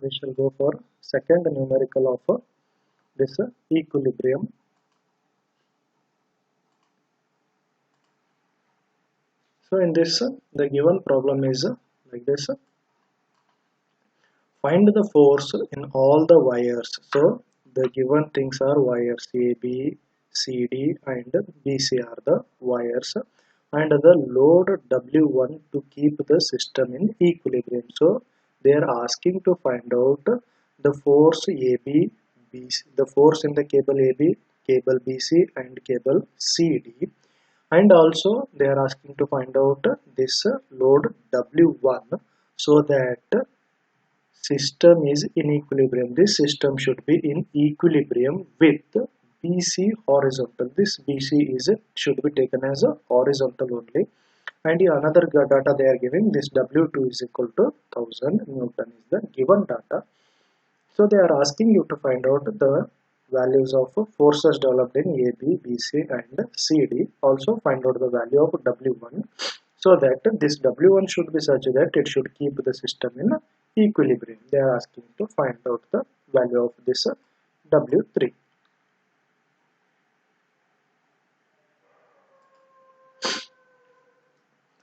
we shall go for second numerical of this equilibrium. So in this, the given problem is like this. Find the force in all the wires. So the given things are wires A, B, C, D and BC are the wires, and the load W1 to keep the system in equilibrium. So they are asking to find out the force AB, BC, the force in the cable AB, cable BC and cable CD, and also they are asking to find out this load W1 so that system is in equilibrium. This system should be in equilibrium with BC horizontal. This BC is should be taken as a horizontal only. And another data they are giving, this W2 is equal to 1000 Newton is the given data. So they are asking you to find out the values of forces developed in AB, BC and CD. Also find out the value of W1 so that this W1 should be such that it should keep the system in equilibrium. They are asking to find out the value of this W3.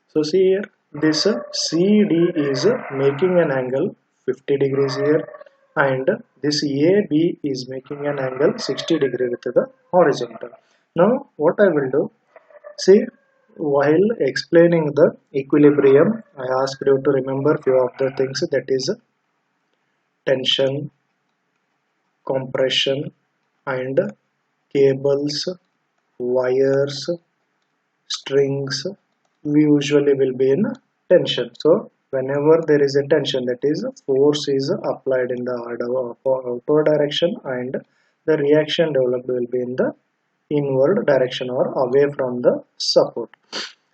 So see here, this CD is making an angle 50 degrees here, and this AB is making an angle 60 degree with the horizontal. Now what I will do, see, while explaining the equilibrium, I asked you to remember few of the things, that is tension, compression and cables, wires, strings usually will be in tension. So whenever there is a tension, that is force is applied in the outward direction and the reaction developed will be in the inward direction or away from the support.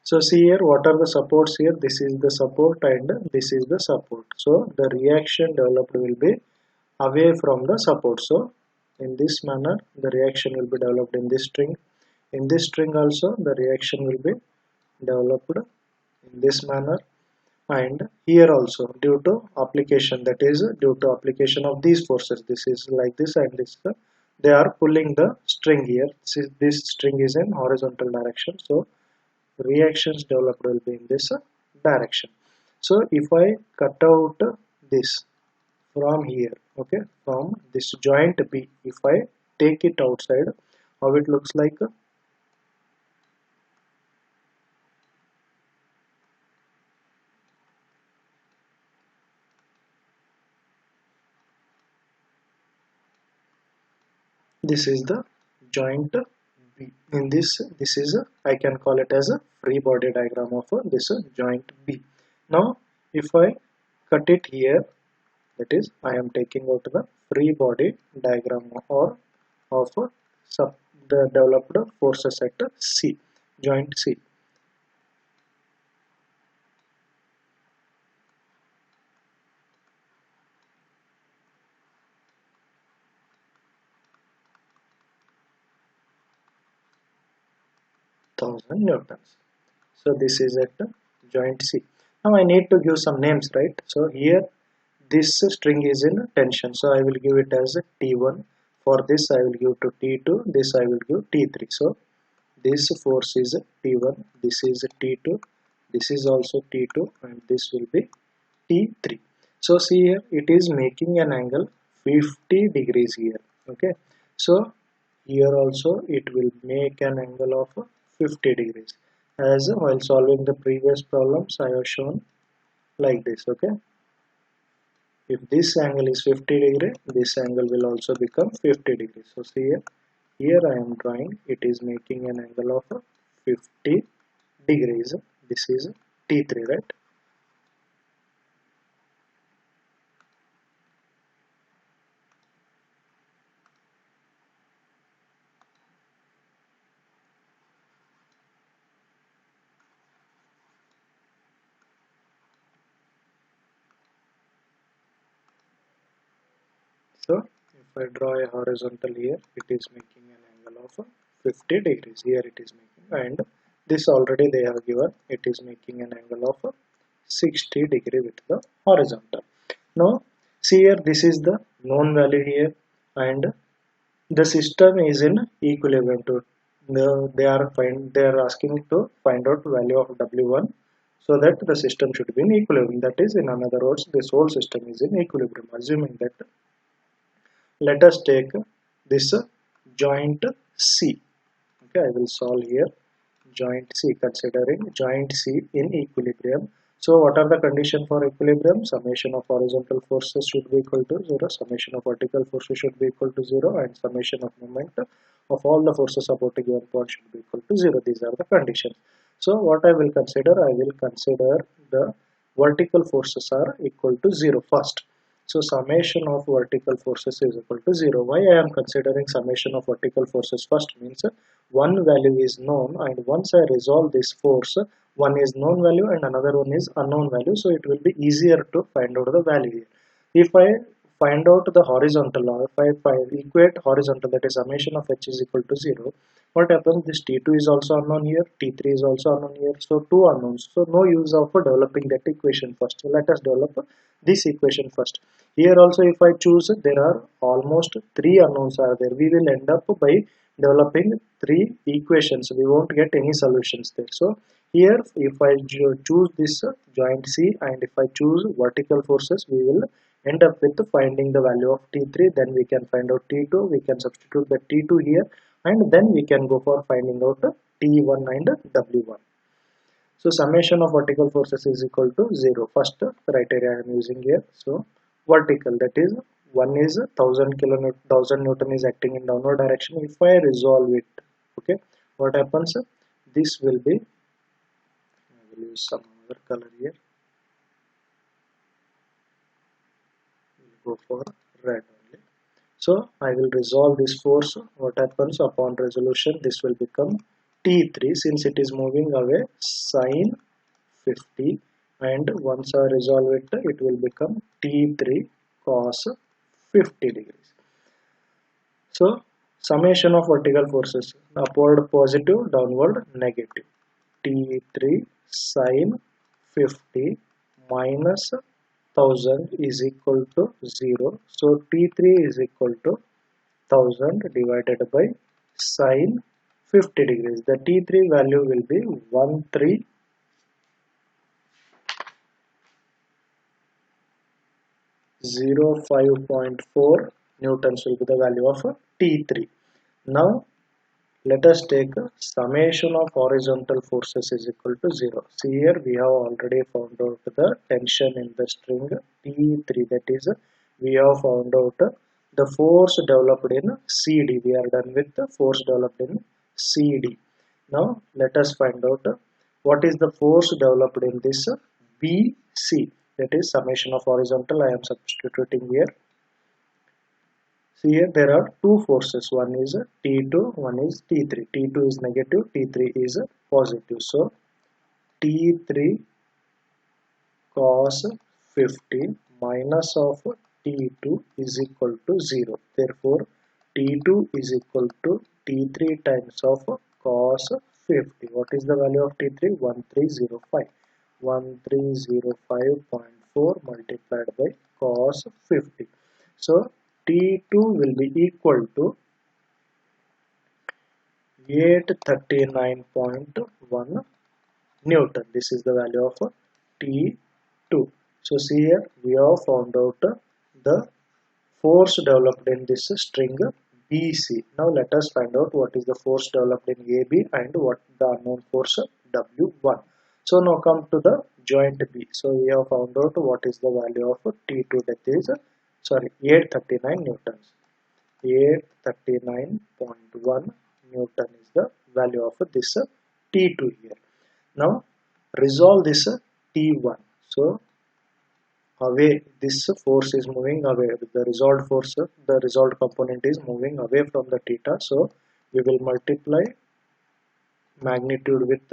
So see here, what are the supports here? This is the support and this is the support. So the reaction developed will be away from the support. So in this manner the reaction will be developed in this string. In this string also the reaction will be developed in this manner, and here also due to application, that is due to application of these forces, this is like this and this, they are pulling the string here. This string is in horizontal direction, so reactions developed will be in this direction. So if I cut out this from here, okay, from this joint B, if I take it outside, how it looks like? This is the joint B. In this is I can call it as a free body diagram of this joint B. Now if I cut it here, that is I am taking out the free body diagram or of the developed forces at C, joint C. Thousand newtons. So this is at joint C. Now I need to give some names, right? So here this string is in tension, so I will give it as T1. For this I will give to T2, this I will give T3. So this force is T1, this is T2, this is also T2 and this will be T3. So see here, it is making an angle 50 degrees here. Okay, so here also it will make an angle of 50 degrees, as while solving the previous problems I have shown like this. Okay, if this angle is 50 degree, this angle will also become 50 degrees. So see here I am drawing, it is making an angle of 50 degrees. This is T3, right? So if I draw a horizontal here, it is making an angle of 50 degrees. Here it is making, and this already they have given, it is making an angle of 60 degree with the horizontal. Now See here, this is the known value here, and the system is in equilibrium to they are asking to find out value of W1 so that the system should be in equilibrium. That is, in another words, this whole system is in equilibrium. Assuming that, let us take this joint C. Okay, I will solve here joint C, considering joint C in equilibrium. So what are the conditions for equilibrium? Summation of horizontal forces should be equal to 0, summation of vertical forces should be equal to 0, and summation of moment of all the forces about a given point should be equal to 0. These are the conditions. So what I will consider? I will consider the vertical forces are equal to 0 first. So summation of vertical forces is equal to 0. Why I am considering summation of vertical forces first means one value is known, and once I resolve this force, one is known value and another one is unknown value, so it will be easier to find out the value here. If I find out the horizontal, or if I equate horizontal, that is summation of h is equal to 0, what happens? This T2 is also unknown here, T3 is also unknown here, so two unknowns. So no use of developing that equation first. So let us develop this equation first. Here also, if I choose, there are almost three unknowns are there. We will end up by developing three equations. We won't get any solutions there. So here, if I choose this joint C, and if I choose vertical forces, we will end up with finding the value of T3. Then we can find out T2. We can substitute the T2 here, and then we can go for finding out T1 and W1. So summation of vertical forces is equal to 0. First criteria I am using here. So vertical, that is, one is 1000 Newton is acting in downward direction. If I resolve it, okay, what happens? This will be, I will use some other color here. We'll go for red only. So I will resolve this force. What happens upon resolution? This will become T3, since it is moving away, sine 50, and once I resolve it, it will become T3 cos 50 degrees. So summation of vertical forces, upward positive, downward negative. T3 sine 50 minus 1000 is equal to 0. So T3 is equal to 1000 divided by sine 50 degrees. The T3 value will be 1305.4 newtons will be the value of T3. Now let us take summation of horizontal forces is equal to 0. See here, we have already found out the tension in the string T3, that is, we have found out the force developed in CD. We are done with the force developed in CD. Now let us find out what is the force developed in this BC, that is summation of horizontal. I am substituting here. See here, there are two forces, one is T2, one is T3. T2 is negative, T3 is positive. So T3 cos 50 minus of T2 is equal to 0. Therefore T2 is equal to T3 times of cos 50. What is the value of T3? 1305. 1305.4 multiplied by cos 50. So T2 will be equal to 839.1 Newton. This is the value of T2. So see here, we have found out the force developed in this string BC. Now let us find out what is the force developed in AB and what the unknown force W1. So now come to the joint B. So we have found out what is the value of T2, that is 839 newtons. 839.1 Newton is the value of this T2 here. Now resolve this T1. So away, this force is moving away. The resolved force, the resolved component is moving away from the theta. So we will multiply magnitude with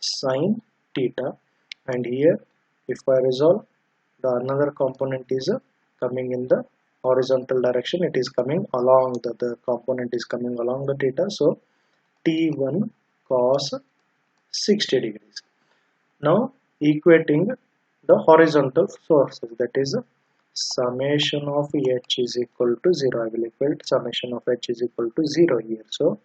sine theta, and here if I resolve, the another component is coming in the horizontal direction. It is coming along the component is coming along the theta. So T1 cos 60 degrees. Now equating the horizontal sources, that is summation of h is equal to 0. I will equate summation of h is equal to 0 here. So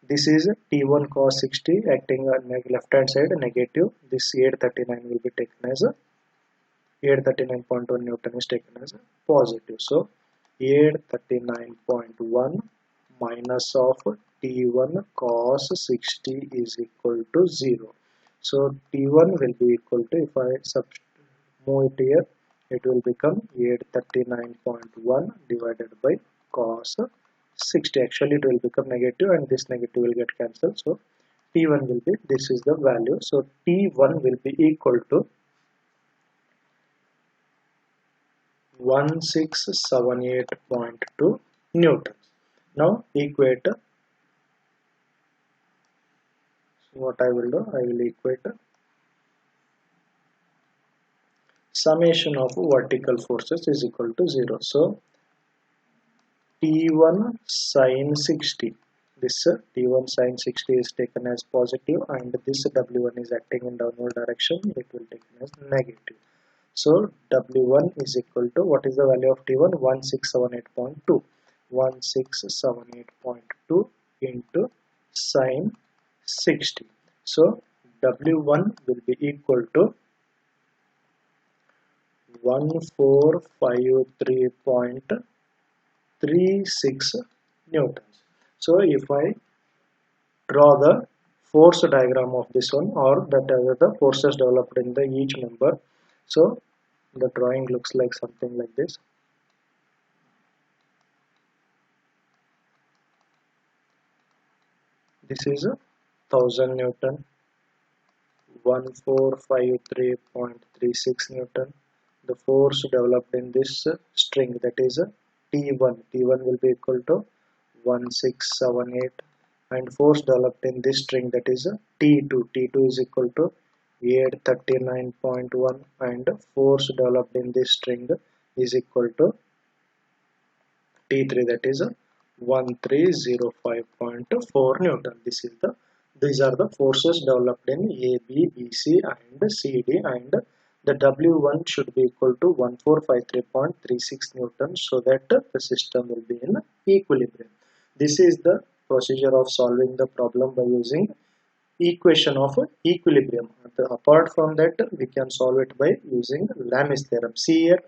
this is T1 cos 60 acting on left hand side negative. This 839 will be taken as a 839.1 Newton is taken as a positive. So 839.1 minus of T1 cos 60 is equal to 0. So T1 will be equal to, if I move it here, it will become 839.1 divided by cos 60. Actually it will become negative and this negative will get cancelled. So T1 will be, this is the value. So T1 will be equal to 1678.2 newtons. Now equate, so what I will do, I will equate summation of vertical forces is equal to 0. So T1 sine 60, this T1 sine 60 is taken as positive and this W1 is acting in downward direction, it will taken as negative. So W1 is equal to, what is the value of T1? 1678.2. 1678.2 into sine 60. So W1 will be equal to 1453.36 newtons. So if I draw the force diagram of this one, or that the forces developed in the each member, so the drawing looks like something like this. This is a 1000 Newton, 1453.36 Newton. The force developed in this string, that is T1. T1 will be equal to 1678, and force developed in this string, that is T2. T2 is equal to 839.1, and force developed in this string is equal to T3, that is 1305.4 Newton. These are the forces developed in A, B, BC and CD, and the W1 should be equal to 1453.36 Newton, so that the system will be in equilibrium. This is the procedure of solving the problem by using equation of equilibrium. Apart from that, we can solve it by using Lami's theorem. See here,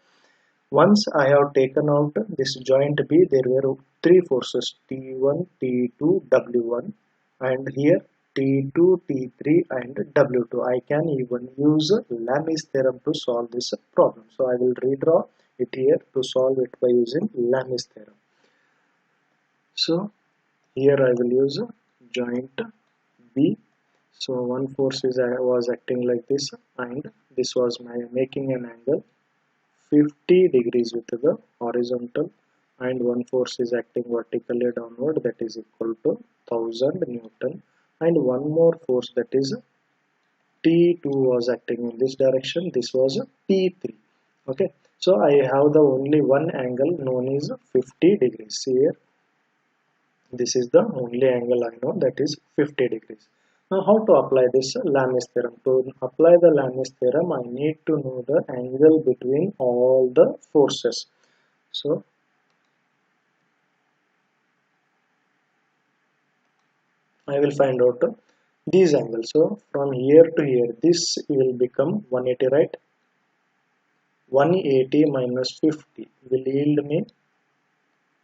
once I have taken out this joint B, there were three forces, T1, T2, W1, and here T2, T3 and W2. I can even use Lami's theorem to solve this problem. So I will redraw it here to solve it by using Lami's theorem. So here I will use joint B. So one force was acting like this, and this was making an angle 50 degrees with the horizontal, and one force is acting vertically downward, that is equal to 1000 Newton, and one more force, that is T2, was acting in this direction. This was T3. Okay, so I have the only one angle known as 50 degrees. See here, this is the only angle I know, that is 50 degrees. Now how to apply this Lami's theorem? To apply the Lami's theorem, I need to know the angle between all the forces. So I will find out these angles. So from here to here, this will become 180, right? 180 minus 50 will yield me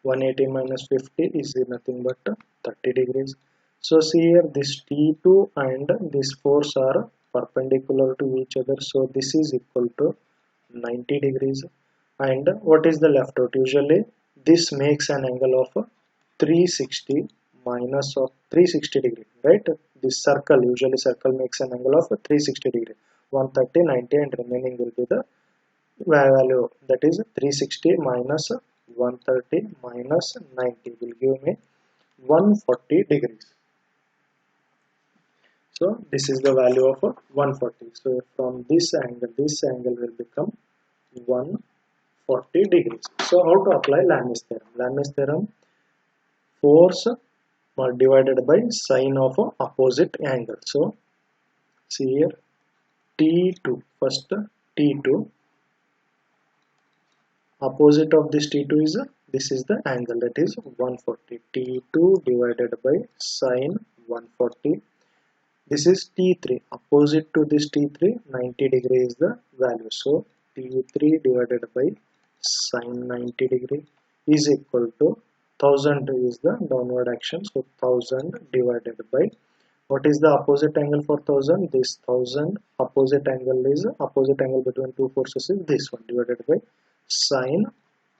180 minus 50 is nothing but 30 degrees. So see here, this T2 and this force are perpendicular to each other. So this is equal to 90 degrees. And what is the left out? Usually this makes an angle of 360 minus of 360 degree, right? This circle, usually circle makes an angle of 360 degree. 130, 90 and remaining will be the value, that is 360 minus 130 minus 90 will give me 140 degrees. So this is the value of 140. So from this angle will become 140 degrees. So how to apply Lami's theorem? Lami's theorem, force divided by sine of opposite angle. So see here, T2, first T2 Opposite of this T2 is this is the angle, that is 140. T2 divided by sine 140. This is T3. Opposite to this T3, 90 degree is the value. So T3 divided by sine 90 degree is equal to 1000 is the downward action. So 1000 divided by, what is the opposite angle for 1000? This 1000 opposite angle is opposite angle between two forces is this one, divided by sine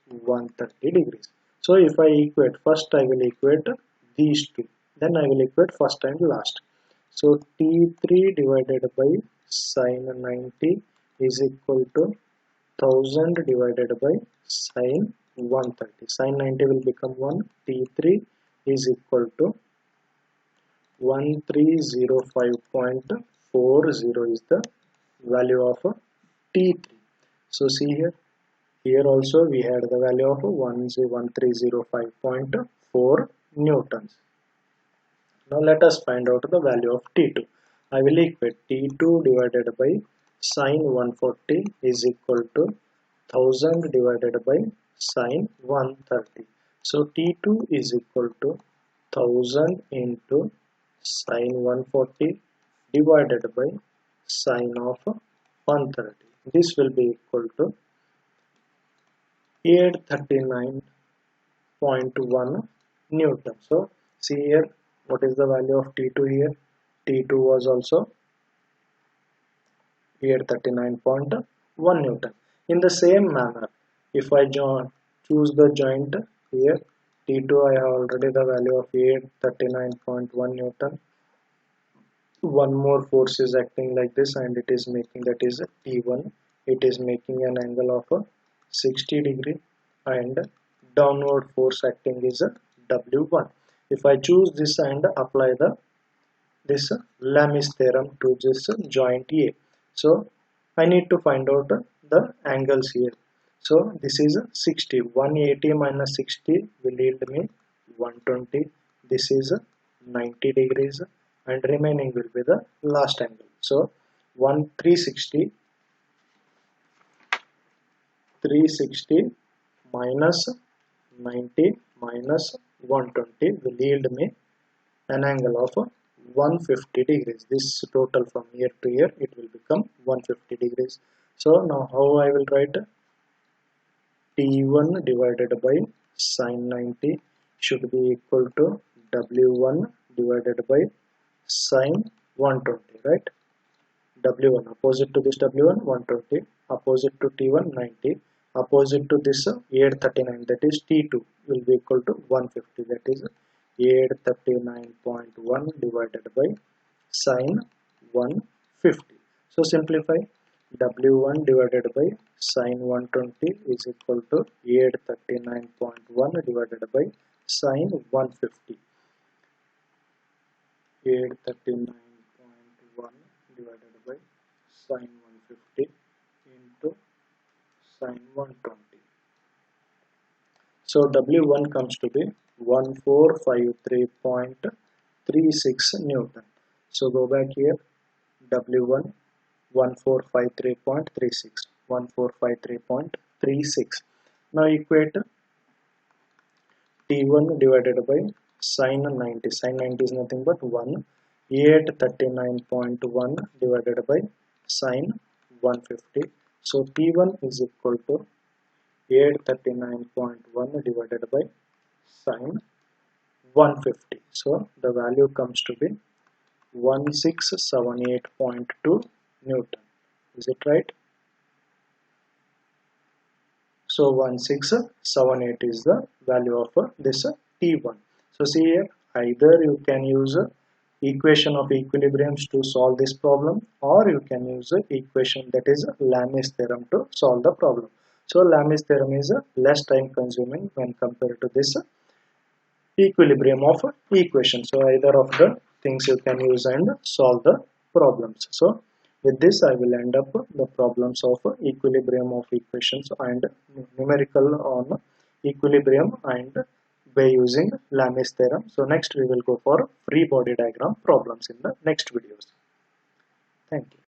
130 degrees. So if I equate, first I will equate these two, then I will equate first and last. So T3 divided by sine 90 is equal to 1000 divided by sine 130. Sine 90 will become 1. T3 is equal to 1305.40 is the value of T3. So see here. Here also we had the value of 1305.4 newtons. Now let us find out the value of T2. I will equate T2 divided by sine 140 is equal to 1000 divided by sine 130. So T2 is equal to 1000 into sine 140 divided by sine of 130. This will be equal to 839.1 Newton. So see here, what is the value of T2 here? T2 was also 839.1 Newton. In the same manner, if I choose the joint here, T2 I have already the value of 839.1 Newton. One more force is acting like this and it is making, that is T1. It is making an angle of 60 degree and downward force acting is W1. If I choose this and apply this Lami's theorem to this joint A, so I need to find out the angles here. So this is 60. 180 minus 60 will yield me 120. This is 90 degrees and remaining will be the last angle. So 360 minus 90 minus 120 will yield me an angle of 150 degrees. This total from here to here, it will become 150 degrees. So now how I will write? T1 divided by sine 90 should be equal to W1 divided by sine 120, right? W1 opposite to this W1 120, opposite to T1 90, opposite to this 839, that is T2 will be equal to 150, that is 839.1 divided by sine 150. So simplify, W1 divided by sine 120 is equal to 839.1 divided by sine 150. 839.1 divided by sine 150 into sine 120. So W1 comes to be 1453.36 Newton. So go back here, W1 1453.36, 1453.36. Now equate T1 divided by sine 90. Sine 90 is nothing but 1. 839.1 divided by sine 150. So T1 is equal to 839.1 divided by sine 150. So the value comes to be 1678.2 Newton. Is it right? So 1678 is the value of this T1. So see here, either you can use equation of equilibriums to solve this problem, or you can use equation, that is Lami's theorem, to solve the problem. So Lami's theorem is less time consuming when compared to this equilibrium of equation. So either of the things you can use and solve the problems. So with this I will end up the problems of equilibrium of equations and numerical on equilibrium and by using Lami's theorem. So next we will go for free body diagram problems in the next videos. Thank you.